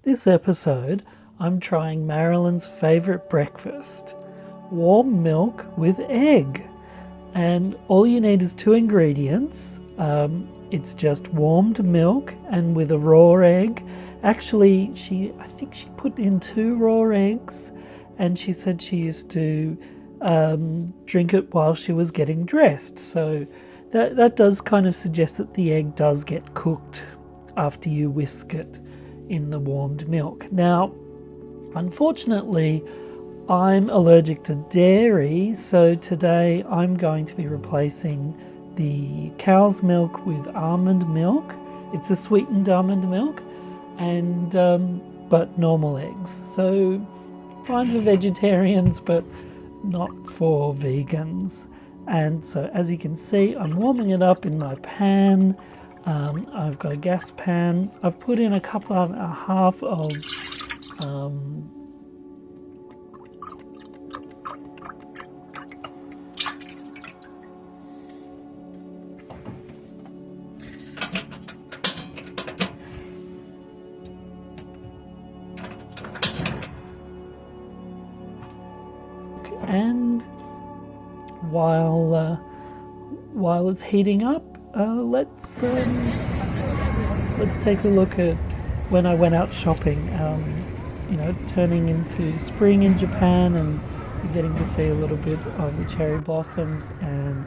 This episode, I'm trying Marilyn's favourite breakfast, warm milk with egg. And all you need is two ingredients. It's just warmed milk and with a raw egg. Actually, I think she put in two raw eggs, and she said she used to drink it while she was getting dressed. So that does kind of suggest that the egg does get cooked after you whisk it in the warmed milk. Now, unfortunately, I'm allergic to dairy, so today I'm going to be replacing the cow's milk with almond milk. It's a sweetened almond milk, and but normal eggs. So fine for vegetarians, but not for vegans. And so, as you can see, I'm warming it up in my pan. I've got a gas pan. I've put in a cup and a half of and while it's heating up, let's take a look at when I went out shopping. It's turning into spring in Japan, and you're getting to see a little bit of the cherry blossoms. And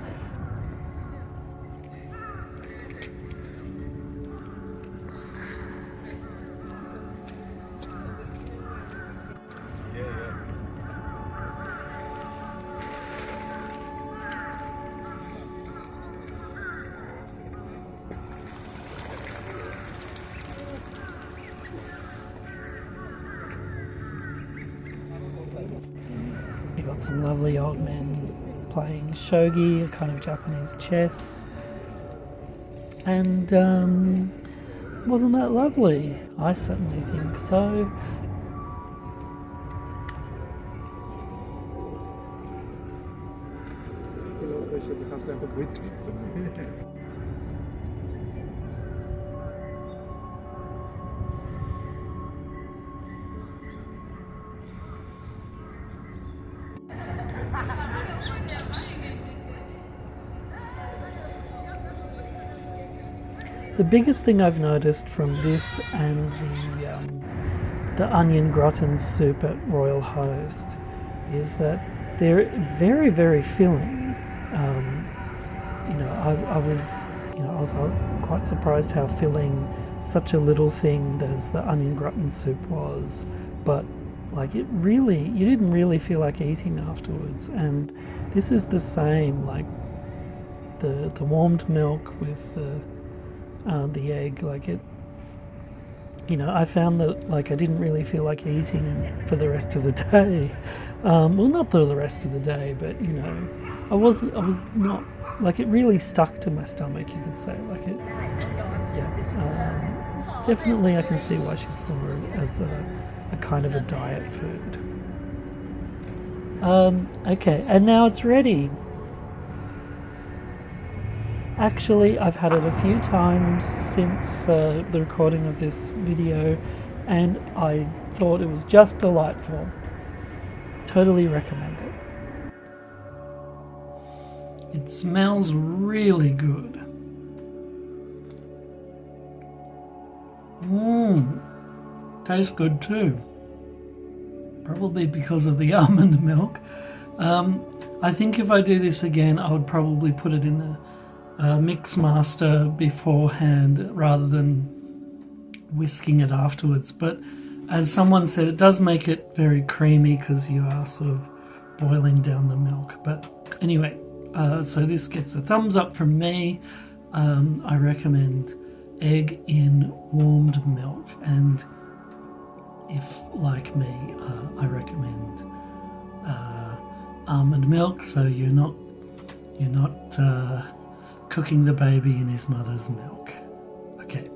you got some lovely old men playing shogi, a kind of Japanese chess. And wasn't that lovely? I certainly think so. The biggest thing I've noticed from this and the onion gratin soup at Royal Host is that they're very, very filling. I was quite surprised how filling such a little thing as the onion gratin soup was, but like you didn't really feel like eating afterwards. And this is the same, like the warmed milk with the egg, like it. I found that like I didn't really feel like eating for the rest of the day. Well, not for the rest of the day, but I was not like it really stuck to my stomach. You could say like it. Yeah, definitely I can see why she saw it as a kind of a diet food. Okay, and now it's ready. Actually, I've had it a few times since the recording of this video, and I thought it was just delightful. Totally recommend it. It smells really good. Tastes good too. Probably because of the almond milk. I think if I do this again, I would probably put it in the mix master beforehand rather than whisking it afterwards. But as someone said, it does make it very creamy because you are sort of boiling down the milk. But anyway, so this gets a thumbs up from me. I recommend egg in warmed milk, and if like me, I recommend almond milk, so you're not cooking the baby in his mother's milk. Okay.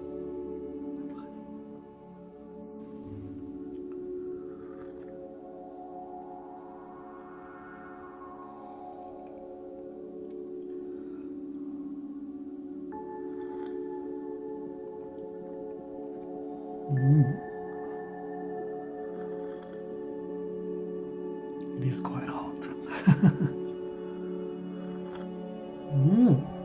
It is quite hot. Mm.